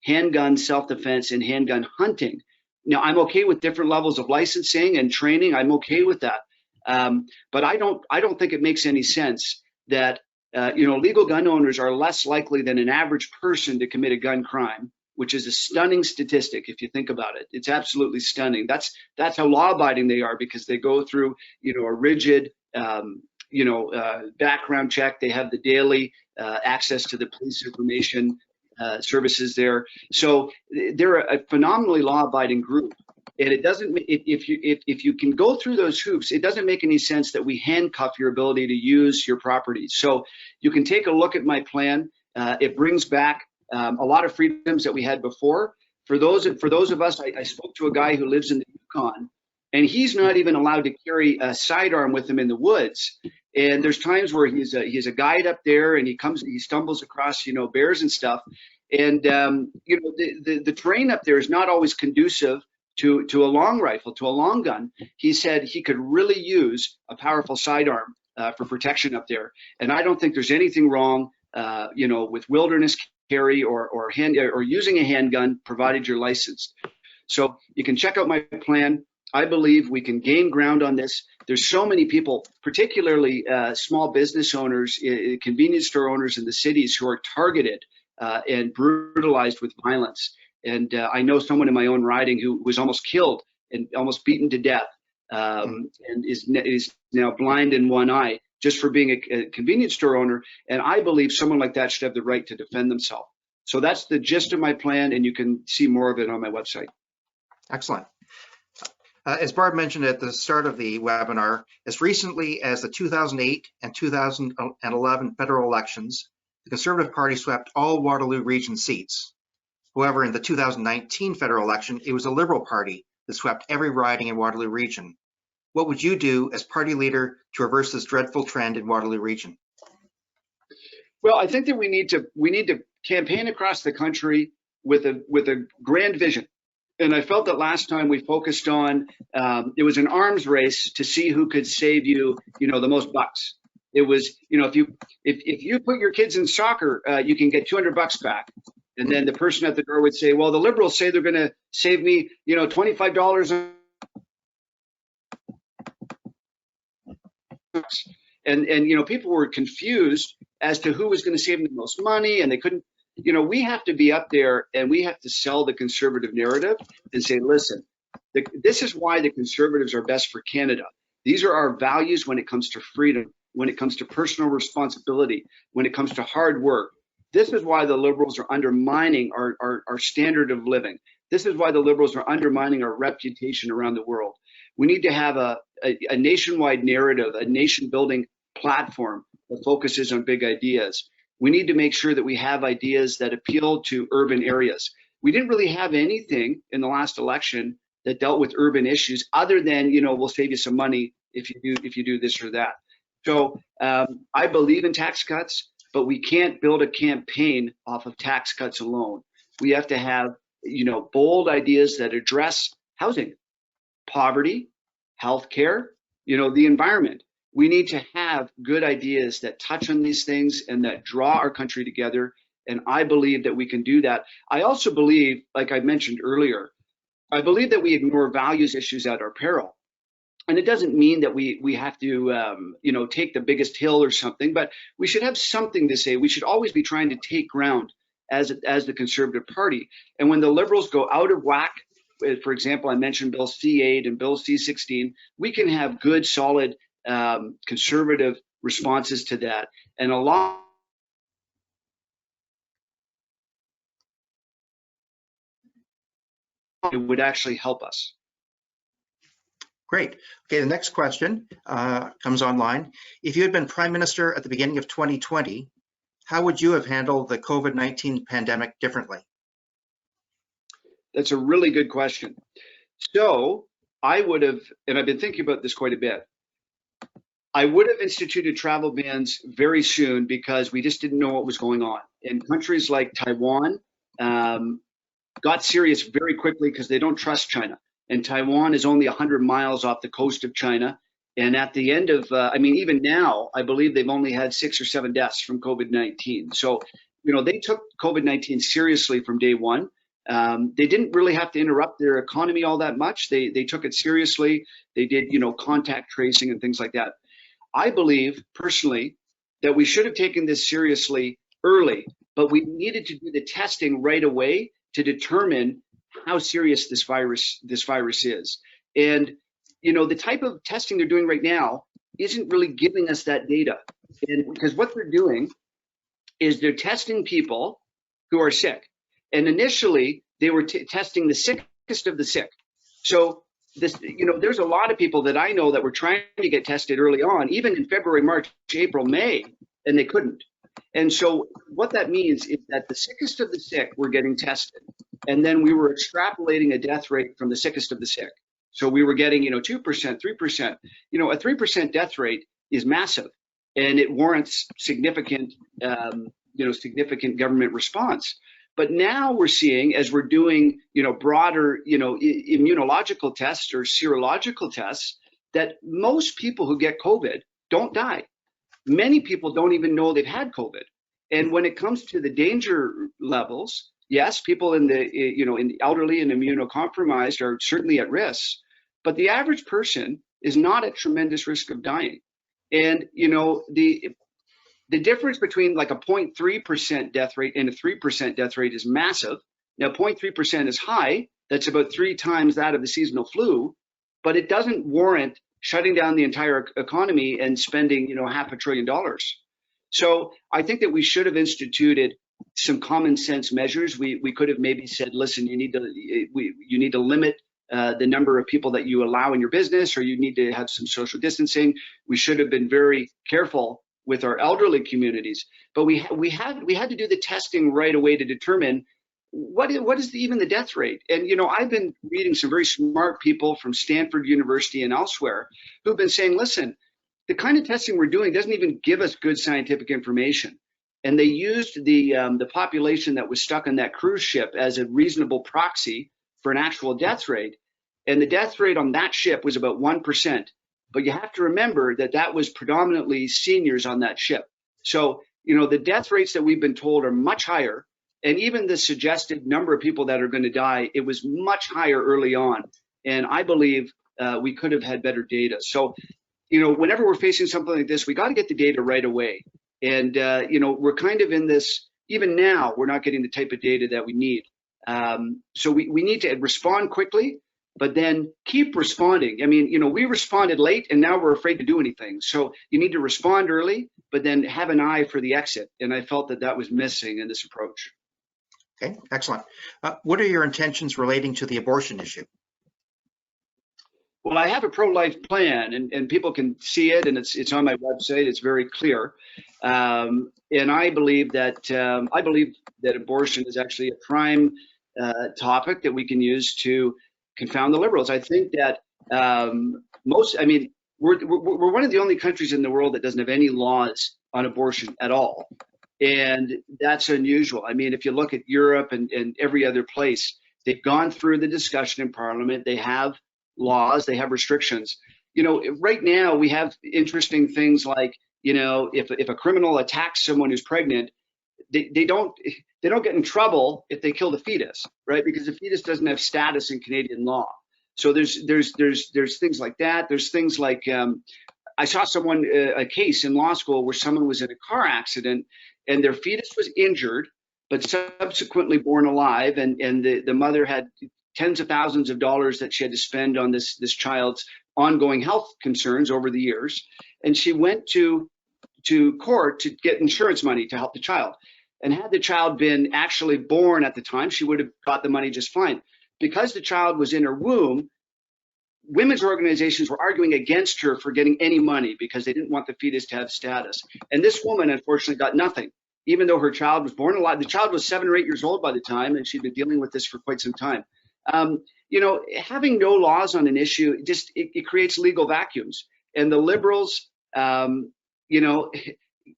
S3: handgun self-defense and handgun hunting. Now, I'm okay with different levels of licensing and training. I'm okay with that. But I don't think it makes any sense that legal gun owners are less likely than an average person to commit a gun crime, which is a stunning statistic if you think about it. It's absolutely stunning. That's how law-abiding they are, because they go through a rigid background check. They have the daily access to the police information services there. So they're a phenomenally law-abiding group. And it doesn't, if you can go through those hoops, it doesn't make any sense that we handcuff your ability to use your property. So you can take a look at my plan. It brings back a lot of freedoms that we had before. For those of us, I spoke to a guy who lives in the Yukon, and he's not even allowed to carry a sidearm with him in the woods. And there's times where he's a guide up there, and he stumbles across bears and stuff. And the terrain up there is not always conducive to a long rifle, to a long gun. He said he could really use a powerful sidearm for protection up there. And I don't think there's anything wrong, with wilderness carry or using a handgun, provided you're licensed. So you can check out my plan. I believe we can gain ground on this. There's so many people, particularly small business owners, convenience store owners in the cities, who are targeted and brutalized with violence. And I know someone in my own riding who was almost killed and almost beaten to death, and is now blind in one eye just for being a convenience store owner. And I believe someone like that should have the right to defend themselves. So that's the gist of my plan, and you can see more of it on my website.
S4: Excellent. As Barb mentioned at the start of the webinar, as recently as the 2008 and 2011 federal elections, the Conservative Party swept all Waterloo Region seats. However, in the 2019 federal election, it was the Liberal Party that swept every riding in Waterloo Region. What would you do as party leader to reverse this dreadful trend in Waterloo Region?
S3: Well, I think that we need to campaign across the country with a grand vision. And I felt that last time we focused on it was an arms race to see who could save you, the most bucks. It was, if you put your kids in soccer, you can get $200 back. And then the person at the door would say, well, the Liberals say they're going to save me, $25. And people were confused as to who was going to save them the most money, and they couldn't. We have to be up there, and we have to sell the conservative narrative and say, listen, this is why the Conservatives are best for Canada. These are our values when it comes to freedom, when it comes to personal responsibility, when it comes to hard work. This is why the Liberals are undermining our standard of living. This is why the Liberals are undermining our reputation around the world. We need to have a nationwide narrative, a nation-building platform that focuses on big ideas. We need to make sure that we have ideas that appeal to urban areas. We didn't really have anything in the last election that dealt with urban issues other than, we'll save you some money if you do this or that. So I believe in tax cuts, but we can't build a campaign off of tax cuts alone. We have to have, bold ideas that address housing, poverty, healthcare, the environment. We need to have good ideas that touch on these things and that draw our country together. And I believe that we can do that. I also believe, like I mentioned earlier, I believe that we ignore values issues at our peril. And it doesn't mean that we have to, take the biggest hill or something, but we should have something to say. We should always be trying to take ground as the Conservative Party. And when the Liberals go out of whack, for example, I mentioned Bill C8 and Bill C16, we can have good, solid conservative responses to that. And a lot it would actually help us.
S4: Great. Okay, the next question comes online. If you had been Prime Minister at the beginning of 2020, how would you have handled the COVID-19 pandemic differently?
S3: That's a really good question. So I would have, and I've been thinking about this quite a bit, I would have instituted travel bans very soon because we just didn't know what was going on. And countries like Taiwan got serious very quickly because they don't trust China. And Taiwan is only 100 miles off the coast of China. And at the end of, I mean, even now, I believe they've only had 6 or 7 deaths from COVID-19. So, you know, they took COVID-19 seriously from day one. They didn't really have to interrupt their economy all that much. They took it seriously. They did, you know, contact tracing and things like that. I believe personally that we should have taken this seriously early, but we needed to do the testing right away to determine how serious this virus is. And you know, the type of testing they're doing right now isn't really giving us that data. And because what they're doing is they're testing people who are sick. And initially they were testing the sickest of the sick. So this, you know, there's a lot of people that I know that were trying to get tested early on, even in February, March, April, May, and they couldn't. And so what that means is that the sickest of the sick were getting tested. And then we were extrapolating a death rate from the sickest of the sick. So we were getting, you know, 2%, 3%. You know, a 3% death rate is massive, and it warrants significant, significant government response. But now we're seeing, as we're doing, you know, broader, you know, immunological tests or serological tests, that most people who get COVID don't die. Many people don't even know they've had COVID. And when it comes to the danger levels, yes, people in the, you know, in the elderly and immunocompromised are certainly at risk, but the average person is not at tremendous risk of dying. And, you know, the difference between like a 0.3% death rate and a 3% death rate is massive. Now, 0.3% is high. That's about 3 times that of the seasonal flu, but it doesn't warrant shutting down the entire economy and spending, you know, $500 billion. So I think that we should have instituted some common sense measures. We could have maybe said, listen, you need to limit the number of people that you allow in your business, or you need to have some social distancing. We should have been very careful with our elderly communities, but we had to do the testing right away to determine what is even the death rate. And you know, I've been reading some very smart people from Stanford University and elsewhere who've been saying, listen, the kind of testing we're doing doesn't even give us good scientific information. And they used the population that was stuck on that cruise ship as a reasonable proxy for an actual death rate. And the death rate on that ship was about 1%. But you have to remember that that was predominantly seniors on that ship. So, you know, the death rates that we've been told are much higher. And even the suggested number of people that are going to die, it was much higher early on. And I believe we could have had better data. So, you know, whenever we're facing something like this, we got to get the data right away. And, you know, we're kind of in this, even now, we're not getting the type of data that we need. So we need to respond quickly, but then keep responding. I mean, you know, we responded late and now we're afraid to do anything. So you need to respond early, but then have an eye for the exit. And I felt that that was missing in this approach.
S4: Okay, excellent. What are your intentions relating to the abortion issue?
S3: Well, I have a pro-life plan, and people can see it, and it's on my website. It's very clear, and I believe that abortion is actually a prime topic that we can use to confound the liberals. I think that we're one of the only countries in the world that doesn't have any laws on abortion at all, and that's unusual. I mean, if you look at Europe and every other place, they've gone through the discussion in Parliament. They have laws, they have restrictions. You know, right now we have interesting things like, you know, if a criminal attacks someone who's pregnant, they don't get in trouble if they kill the fetus, right? Because the fetus doesn't have status in Canadian law. So there's things like that. There's things like I saw a case in law school where someone was in a car accident and their fetus was injured, but subsequently born alive, and the mother had tens of thousands of dollars that she had to spend on this child's ongoing health concerns over the years. And she went to court to get insurance money to help the child. And had the child been actually born at the time, she would have got the money just fine. Because the child was in her womb, women's organizations were arguing against her for getting any money because they didn't want the fetus to have status. And this woman, unfortunately, got nothing, even though her child was born alive. The child was 7 or 8 years old by the time, and she'd been dealing with this for quite some time. You know, having no laws on an issue, it creates legal vacuums. And the Liberals, you know,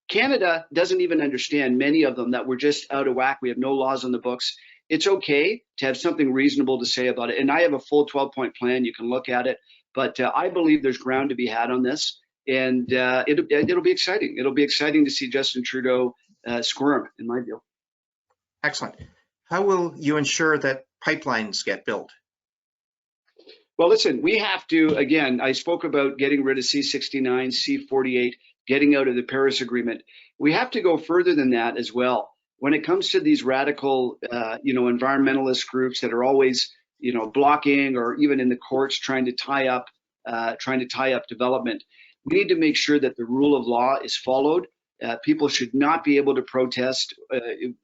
S3: Canada doesn't even understand, many of them, that we're just out of whack. We have no laws on the books. It's okay to have something reasonable to say about it. And I have a full 12-point plan. You can look at it. But I believe there's ground to be had on this. And it'll be exciting. It'll be exciting to see Justin Trudeau squirm, in my view.
S4: Excellent. How will you ensure that pipelines get built?
S3: Well, listen, we have to, again, I spoke about getting rid of C-69, C-48, getting out of the Paris Agreement. We have to go further than that as well. When it comes to these radical, you know, environmentalist groups that are always, you know, blocking or even in the courts trying to tie up development, we need to make sure that the rule of law is followed. People should not be able to protest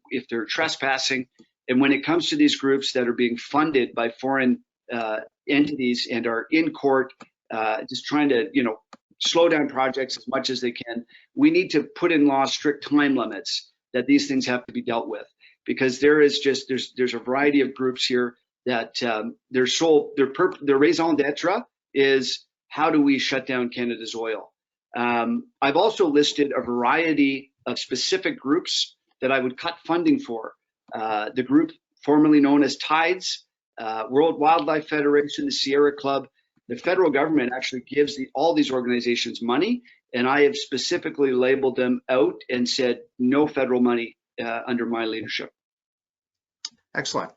S3: if they're trespassing. And when it comes to these groups that are being funded by foreign entities and are in court, just trying to, you know, slow down projects as much as they can, we need to put in law strict time limits that these things have to be dealt with, because there's a variety of groups here that their raison d'etre is, how do we shut down Canada's oil? I've also listed a variety of specific groups that I would cut funding for. The group formerly known as TIDES, World Wildlife Federation, the Sierra Club. The federal government actually gives all these organizations money, and I have specifically labeled them out and said no federal money under my leadership.
S4: Excellent.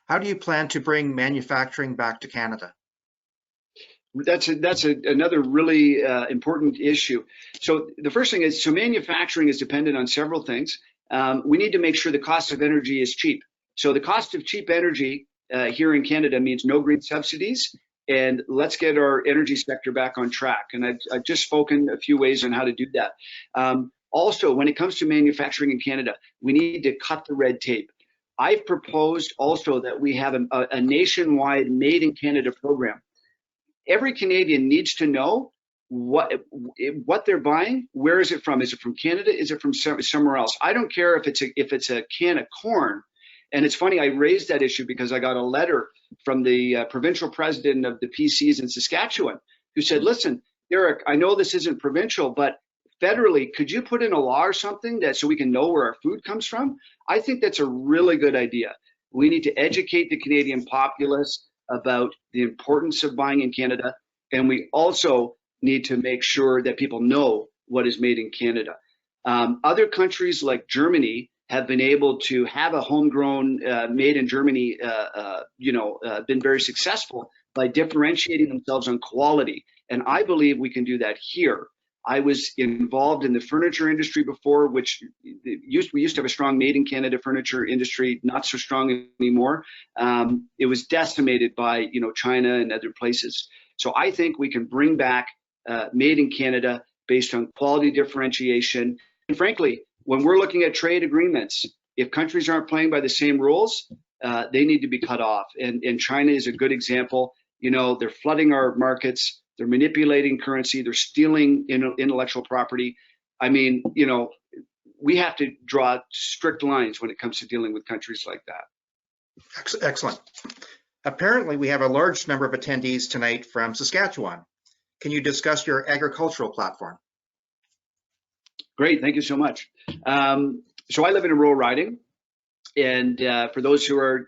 S4: How do you plan to bring manufacturing back to Canada?
S3: That's another really important issue. So the first thing is, so manufacturing is dependent on several things. We need to make sure the cost of energy is cheap. So the cost of cheap energy here in Canada means no green subsidies, and let's get our energy sector back on track. And I've just spoken a few ways on how to do that. Also, when it comes to manufacturing in Canada, we need to cut the red tape. I've proposed also that we have a nationwide Made in Canada program. Every Canadian needs to know what they're buying. Where is it from? Is it from Canada? Is it from somewhere else? I don't care if it's a can of corn. And it's funny, I raised that issue because I got a letter from the provincial president of the PCs in Saskatchewan, who said, listen, Derek, I know this isn't provincial, but federally, could you put in a law or something so we can know where our food comes from? I think that's a really good idea. We need to educate the Canadian populace about the importance of buying in Canada, and we also need to make sure that people know what is made in Canada. Other countries like Germany have been able to have a homegrown made in Germany, been very successful by differentiating themselves on quality. And I believe we can do that here. I was involved in the furniture industry before, which we used to have a strong made in Canada furniture industry, not so strong anymore. It was decimated by, China and other places. So I think we can bring back made in Canada based on quality differentiation. And frankly, when we're looking at trade agreements, if countries aren't playing by the same rules, they need to be cut off. And China is a good example. They're flooding our markets. They're manipulating currency. They're stealing intellectual property. I mean, we have to draw strict lines when it comes to dealing with countries like that.
S4: Excellent. Apparently, we have a large number of attendees tonight from Saskatchewan. Can you discuss your agricultural platform?
S3: Great, thank you so much. So I live in a rural riding, and for those who are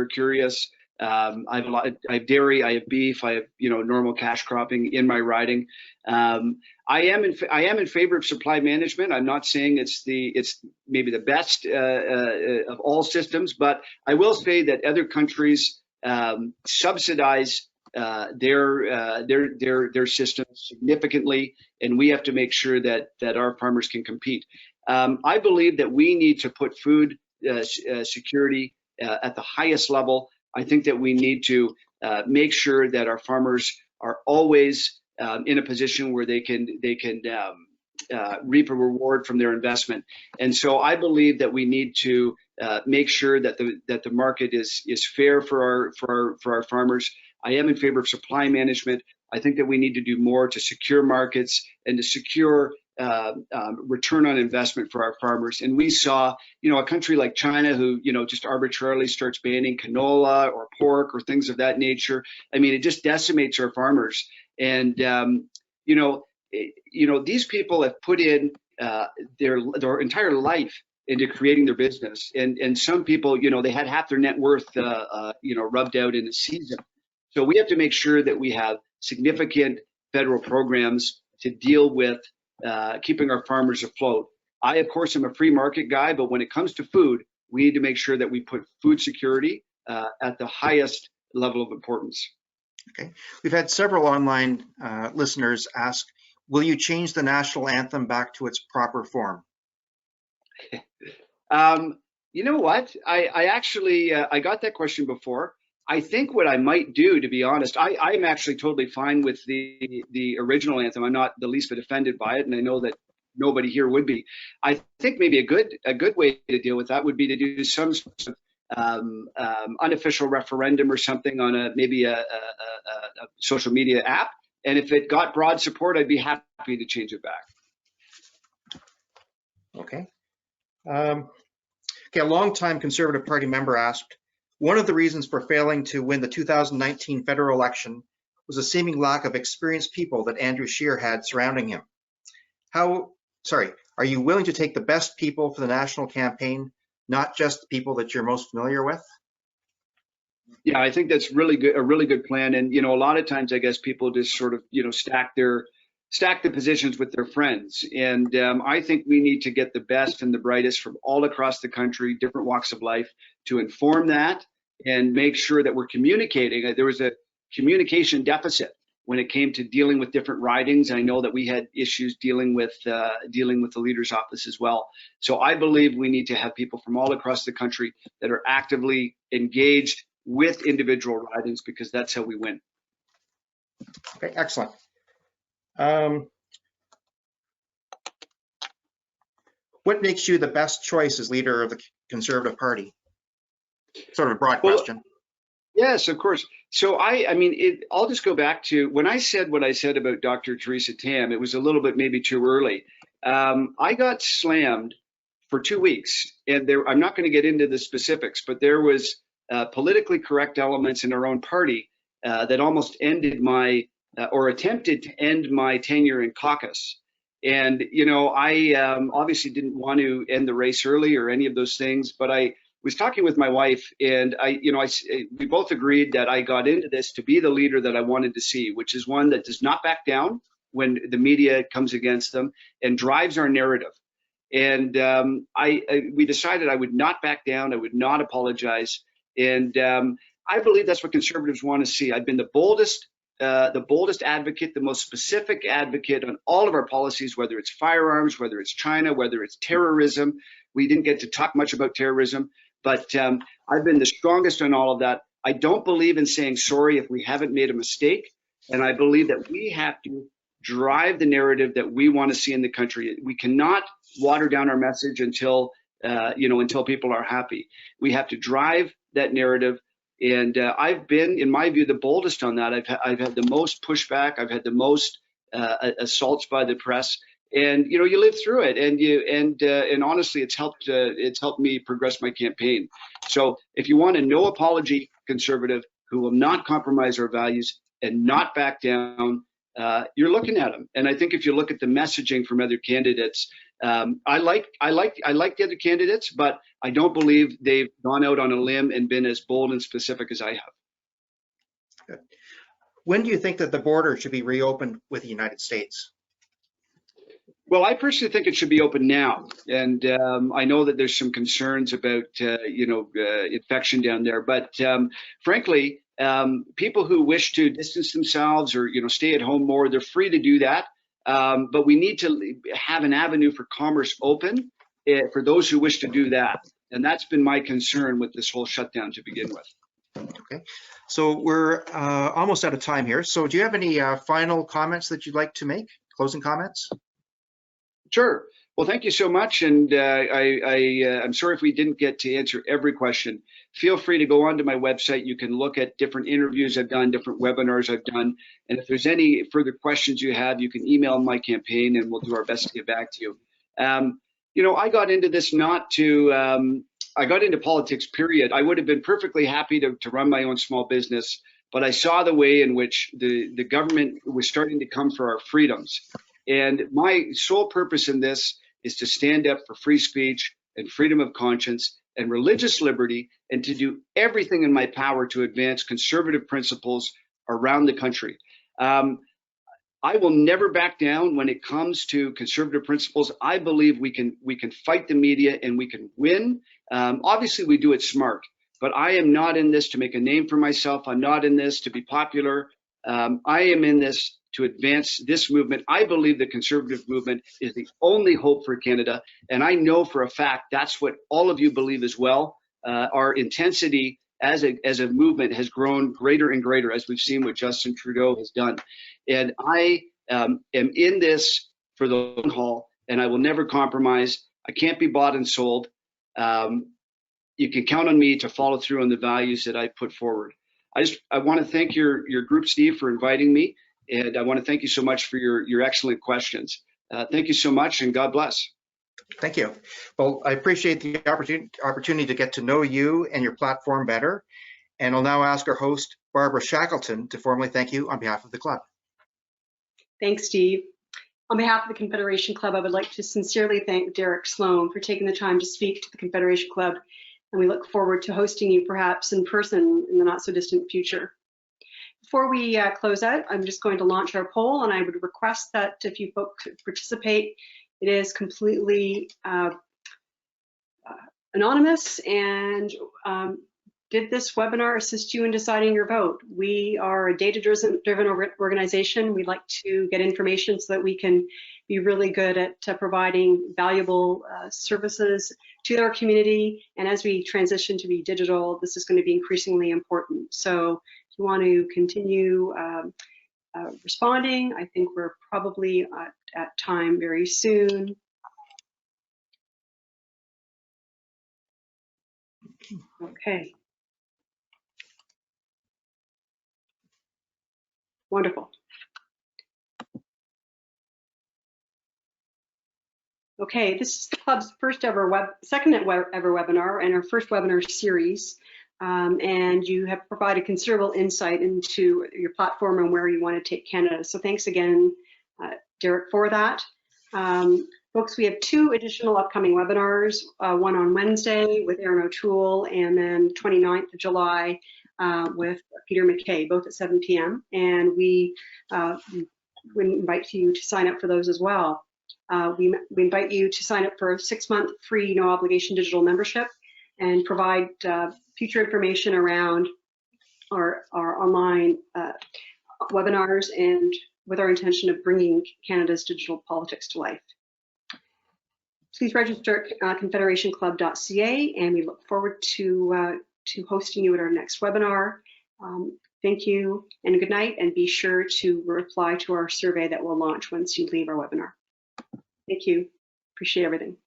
S3: curious, I have dairy, I have beef, I have normal cash cropping in my riding. I am in favor of supply management. I'm not saying it's maybe the best of all systems, but I will say that other countries subsidize their systems significantly, and we have to make sure that our farmers can compete. I believe that we need to put food security at the highest level. I think that we need to make sure that our farmers are always in a position where they can reap a reward from their investment. And so I believe that we need to make sure that the market is fair for our farmers. I am in favor of supply management. I think that we need to do more to secure markets and to secure return on investment for our farmers. And we saw, a country like China who, just arbitrarily starts banning canola or pork or things of that nature. I mean, it just decimates our farmers. And, these people have put in their entire life into creating their business. And some people, they had half their net worth, rubbed out in a season. So we have to make sure that we have significant federal programs to deal with keeping our farmers afloat. I, of course, am a free market guy, but when it comes to food, we need to make sure that we put food security at the highest level of importance.
S4: Okay. We've had several online listeners ask, will you change the national anthem back to its proper form?
S3: You know what? I actually, I got that question before. I think what I might do, to be honest, I'm actually totally fine with the original anthem. I'm not the least bit offended by it, and I know that nobody here would be. I think maybe a good way to deal with that would be to do some sort of unofficial referendum or something on maybe a social media app. And if it got broad support, I'd be happy to change it back.
S4: Okay. A longtime Conservative Party member asked, one of the reasons for failing to win the 2019 federal election was a seeming lack of experienced people that Andrew Scheer had surrounding him. Are you willing to take the best people for the national campaign, not just the people that you're most familiar with?
S3: Yeah, I think that's really good, a really good plan. And, a lot of times I guess people just sort of, stack the positions with their friends. And I think we need to get the best and the brightest from all across the country, different walks of life, to inform that and make sure that we're communicating. There was a communication deficit when it came to dealing with different ridings. I know that we had issues dealing with the leader's office as well. So I believe we need to have people from all across the country that are actively engaged with individual ridings, because that's how we win.
S4: Okay, excellent. What makes you the best choice as leader of the Conservative Party? Sort of a broad question.
S3: Yes, of course. So I'll just go back to when I said what I said about Dr. Theresa Tam. It was a little bit maybe too early. I got slammed for 2 weeks, and I'm not going to get into the specifics, but there was politically correct elements in our own party that almost ended or attempted to end my tenure in caucus. And, I obviously didn't want to end the race early or any of those things, but I was talking with my wife, and we both agreed that I got into this to be the leader that I wanted to see, which is one that does not back down when the media comes against them and drives our narrative. And we decided I would not back down. I would not apologize. And I believe that's what Conservatives want to see. I've been the boldest advocate, the most specific advocate on all of our policies, whether it's firearms, whether it's China, whether it's terrorism. We didn't get to talk much about terrorism, but I've been the strongest on all of that. I don't believe in saying sorry if we haven't made a mistake. And I believe that we have to drive the narrative that we want to see in the country. We cannot water down our message until people are happy. We have to drive that narrative. And I've been, in my view, the boldest on that. I've had the most pushback. I've had the most assaults by the press. And you live through it, and honestly, it's helped me progress my campaign. So if you want a no apology Conservative who will not compromise our values and not back down, you're looking at them. And I think if you look at the messaging from other candidates, I like the other candidates, but I don't believe they've gone out on a limb and been as bold and specific as I have.
S4: Good. When do you think that the border should be reopened with the United States?
S3: Well, I personally think it should be open now, and I know that there's some concerns about infection down there. But frankly, people who wish to distance themselves or stay at home more, they're free to do that. But we need to have an avenue for commerce open for those who wish to do that, and that's been my concern with this whole shutdown to begin with.
S4: Okay, so we're almost out of time here. So do you have any final comments that you'd like to make? Closing comments?
S3: Sure. Well, thank you so much. And I'm sorry if we didn't get to answer every question. Feel free to go onto my website. You can look at different interviews I've done, different webinars I've done. And if there's any further questions you have, you can email my campaign and we'll do our best to get back to you. You know, I got into this not to, I got into politics, period. I would have been perfectly happy to run my own small business, but I saw the way in which the government was starting to come for our freedoms. And my sole purpose in this is to stand up for free speech and freedom of conscience and religious liberty, and to do everything in my power to advance conservative principles around the country. I will never back down when it comes to conservative principles. I believe we can fight the media and we can win. Obviously, we do it smart, but I am not in this to make a name for myself. I'm not in this to be popular. I am in this to advance this movement. I believe the conservative movement is the only hope for Canada, and I know for a fact that's what all of you believe as well. Our intensity as a movement has grown greater and greater, as we've seen what Justin Trudeau has done. And I am in this for the long haul, and I will never compromise. I can't be bought and sold. You can count on me to follow through on the values that I put forward. I want to thank your group, Steve, for inviting me, and I want to thank you so much for your excellent questions. Thank you so much, and God bless.
S4: Thank you. Well, I appreciate the opportunity to get to know you and your platform better. And I'll now ask our host, Barbara Shackleton, to formally thank you on behalf of the club.
S1: Thanks, Steve. On behalf of the Confederation Club, I would like to sincerely thank Derek Sloan for taking the time to speak to the Confederation Club, and we look forward to hosting you perhaps in person in the not so distant future. Before we close out, I'm just going to launch our poll, and I would request that if you folks participate, it is completely anonymous. And did this webinar assist you in deciding your vote? We are a data-driven organization. We like to get information so that we can be really good at providing valuable services to our community. And as we transition to be digital, this is going to be increasingly important. So if you want to continue responding, I think we're probably at time very soon. Okay. Wonderful. Okay, this is the club's second ever webinar and our first webinar series. And you have provided considerable insight into your platform and where you want to take Canada. So thanks again, Derek, for that. Folks, we have 2 additional upcoming webinars, one on Wednesday with Aaron O'Toole, and then 29th of July with Peter McKay, both at 7 p.m. And we would invite you to sign up for those as well. We invite you to sign up for a 6-month free, no obligation digital membership and provide future information around our online webinars, and with our intention of bringing Canada's digital politics to life. Please register at confederationclub.ca, and we look forward to hosting you at our next webinar. Thank you and good night, and be sure to reply to our survey that will launch once you leave our webinar. Thank you. Appreciate everything.